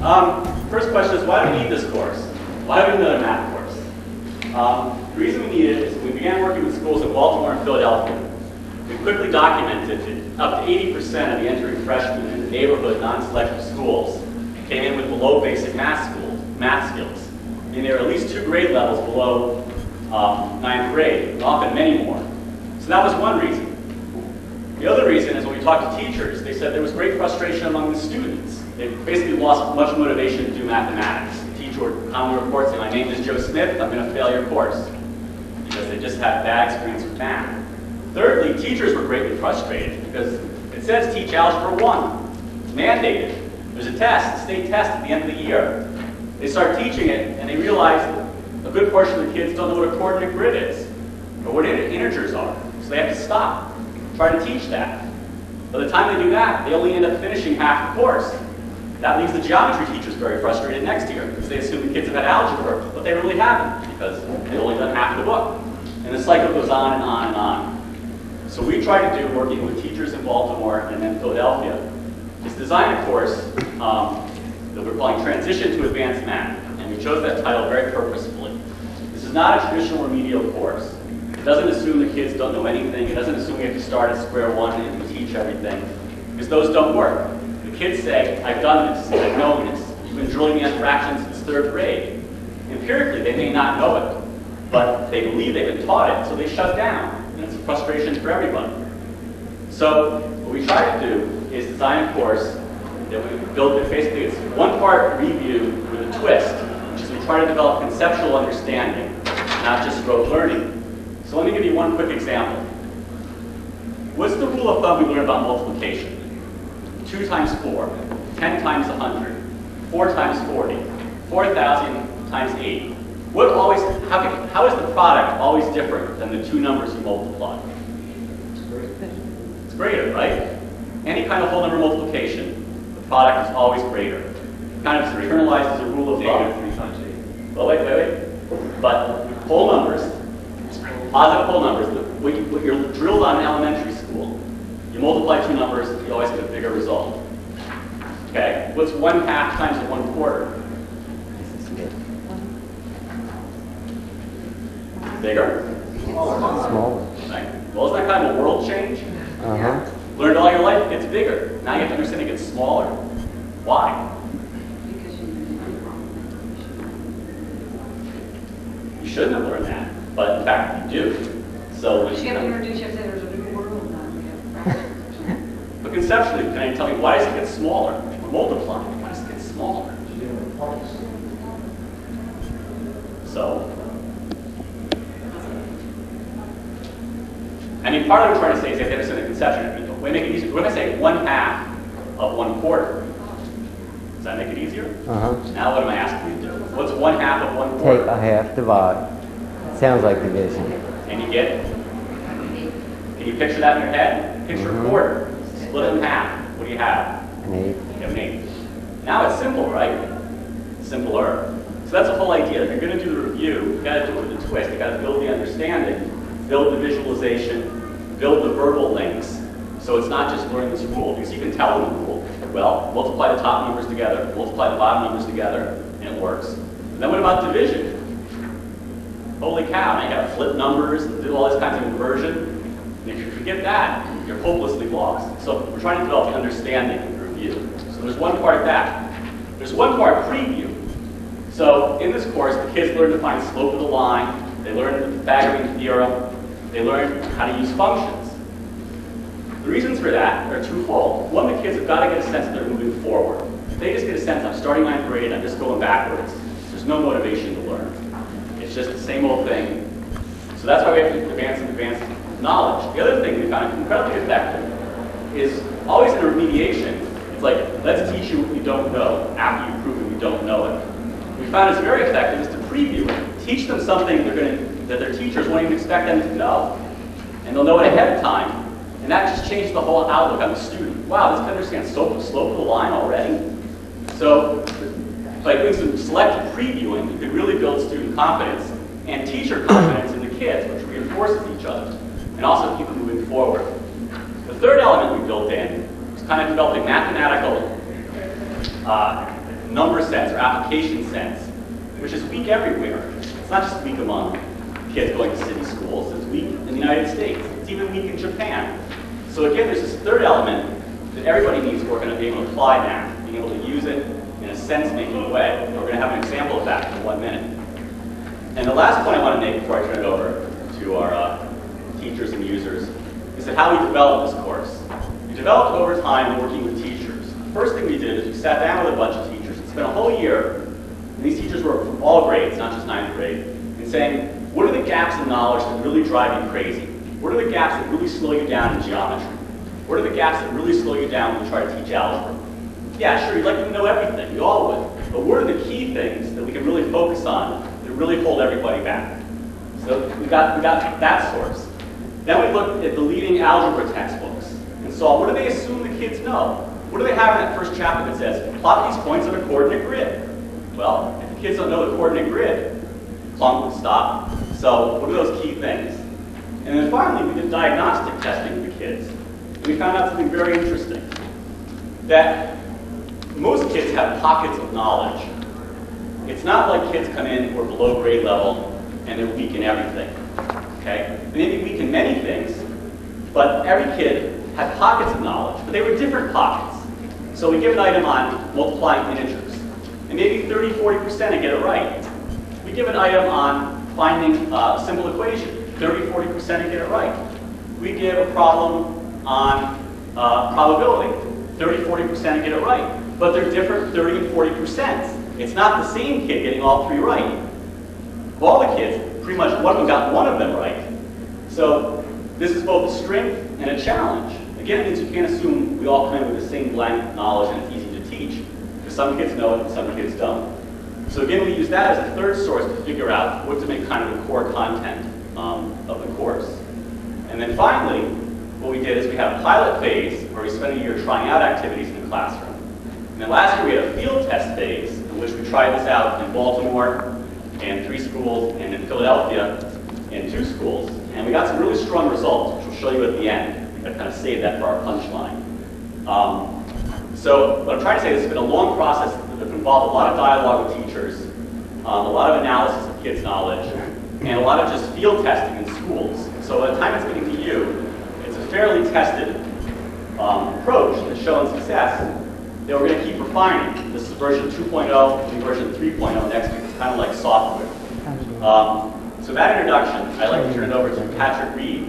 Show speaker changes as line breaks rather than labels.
First question is, why do we need this course? Why do we need another math course? The reason we need it is we began working with schools in Baltimore and Philadelphia. We quickly documented that up to 80% of the entering freshmen in the neighborhood non-selective schools came in with below basic math skills. I mean, they were at least 2 grade levels below 9th grade, and often many more. So that was one reason. The other reason is when we talked to teachers, they said there was great frustration among the students. They basically lost much motivation to do mathematics. The teacher would commonly report saying, "My name is Joe Smith, I'm going to fail your course," because they just had bad experience with math. Thirdly, teachers were greatly frustrated because it says teach Algebra 1. It's mandated. There's a test, a state test at the end of the year. They start teaching it and they realize that a good portion of the kids don't know what a coordinate grid is or what integers are. So they have to stop trying to teach that. By the time they do that, they only end up finishing half the course. That leaves the geometry teachers very frustrated next year because they assume the kids have had algebra, but they really haven't because they've only done half the book. And the cycle goes on and on and on. So we tried to do, working with teachers in Baltimore and then Philadelphia, is design a course that we're calling Transition to Advanced Math. And we chose that title very purposefully. This is not a traditional remedial course. It doesn't assume the kids don't know anything. It doesn't assume we have to start at square one and teach everything, because those don't work. The kids say, I've done this, I've known this. You've been drilling me on fractions since 3rd grade. Empirically, they may not know it, but they believe they've been taught it, so they shut down. And it's a frustration for everybody. So what we try to do is design a course that we built it. Basically, it's one part review with a twist, which is we try to develop conceptual understanding, not just rote learning. So let me give you one quick example. What's the rule of thumb we learn about multiplication? 2 times 4, 10 times 100, 4 times 40, 4,000 times 80. How is the product always different than the 2 numbers you multiply? It's greater, right? Any kind of whole number multiplication, the product is always greater. It kind of internalizes a rule of thumb.
3 times 8.
Well, wait. But whole numbers, positive whole numbers, what you're drilled on in elementary school, you multiply 2 numbers, you always get a bigger result. Okay, what's 1/2 times 1/4? Bigger?
Smaller.
Right. Well, isn't that kind of a world change? Learned all your life, it gets bigger. Now you have to understand it gets smaller. Why? You shouldn't have learned that, but in fact you do. So,
You have to introduce yourself, there's a new world now.
but conceptually, can you tell me why does it get smaller? We're multiplying. Why does it get smaller? So, I mean, part of what we're trying to say is you have to understand the conception. We make it easier. What if I say 1/2 of 1/4? Does that make it easier? Now what am I asking you to do? What's 1/2 of 1/4?
Take a half, divide. Sounds like division.
Can you get it? Can you picture that in your head? Picture a quarter. Split it in half. What do you have?
An 8.
You have an 8. Now it's simple, right? Simpler. So that's the whole idea. If you're going to do the review, you've got to do it with a twist. You've got to build the understanding, build the visualization, build the verbal links. So it's not just learning this rule, because you can tell them the rule. Well, multiply the top numbers together, multiply the bottom numbers together, and it works. And then what about division? Holy cow, now you got to flip numbers and do all these kinds of inversion. And if you forget that, you're hopelessly lost. So we're trying to develop the understanding of the review. So there's one part of that. There's one part preview. So in this course, the kids learn to find slope of the line. They learn the Pythagorean theorem. They learn how to use functions. The reasons for that are twofold. One, the kids have got to get a sense that they're moving forward. If they just get a sense, I'm starting 9th grade, I'm just going backwards, there's no motivation to learn. It's just the same old thing. So that's why we have to advance knowledge. The other thing we found incredibly effective is always in a remediation, it's like, let's teach you what you don't know after you've proven you don't know it. We found it's very effective is to preview it. Teach them something that their teachers won't even expect them to know. And they'll know it ahead of time. And that just changes the whole outlook on the student. Wow, this kid understands slope of the line already? So by doing some selective previewing, you could really build student confidence and teacher confidence in the kids, which reinforces each other, and also keep them moving forward. The third element we built in was kind of developing mathematical number sense or application sense, which is weak everywhere. It's not just weak among kids going to city schools, it's weak in the United States. It's even weak in Japan. So again, there's this third element that everybody needs who are going to be able to apply math, being able to use it in a sense-making way. And we're going to have an example of that in 1 minute. And the last point I want to make before I turn it over to our teachers and users is that how we developed this course. We developed it over time working with teachers. The first thing we did is we sat down with a bunch of teachers and spent a whole year, and these teachers were from all grades, not just 9th grade, and saying, what are the gaps in knowledge that really drive you crazy? What are the gaps that really slow you down in geometry? What are the gaps that really slow you down when you try to teach algebra? Yeah, sure, you'd like to know everything, you all would. But what are the key things that we can really focus on that really hold everybody back? So we got that source. Then we looked at the leading algebra textbooks and saw what do they assume the kids know? What do they have in that first chapter that says, plot these points on a coordinate grid? Well, if the kids don't know the coordinate grid, Plum would stop. So what are those key things? And then finally, we did diagnostic testing with the kids. And we found out something very interesting. That most kids have pockets of knowledge. It's not like kids come in who are below grade level and they're weak in everything. Okay? They may be weak in many things, but every kid had pockets of knowledge, but they were different pockets. So we give an item on multiplying integers, and maybe 30, 40% would get it right. We give an item on finding a simple equation, 30, 40% would get it right. We give a problem on probability, 30, 40% would get it right. But they're different 30 and 40%. It's not the same kid getting all three right. Of all the kids, pretty much one of them got one of them right. So this is both a strength and a challenge. Again, it means you can't assume we all come in with the same blank of knowledge and it's easy to teach. Because some kids know it and some kids don't. So again, we use that as a third source to figure out what to make kind of the core content of the course. And then finally, what we did is we had a pilot phase where we spent a year trying out activities in the classroom. And then last year we had a field test phase in which we tried this out in Baltimore in 3 schools and in Philadelphia in 2 schools. And we got some really strong results, which we'll show you at the end. I kind of saved that for our punchline. So what I'm trying to say is it's been a long process that involved a lot of dialogue with teachers, a lot of analysis of kids' knowledge, and a lot of just field testing in schools. So by the time it's getting to you, it's a fairly tested approach that's shown success that we're going to keep refining. This is version 2.0, will be version 3.0 next week. It's kind of like software. So that introduction, I'd like to turn it over to Patrick Reed,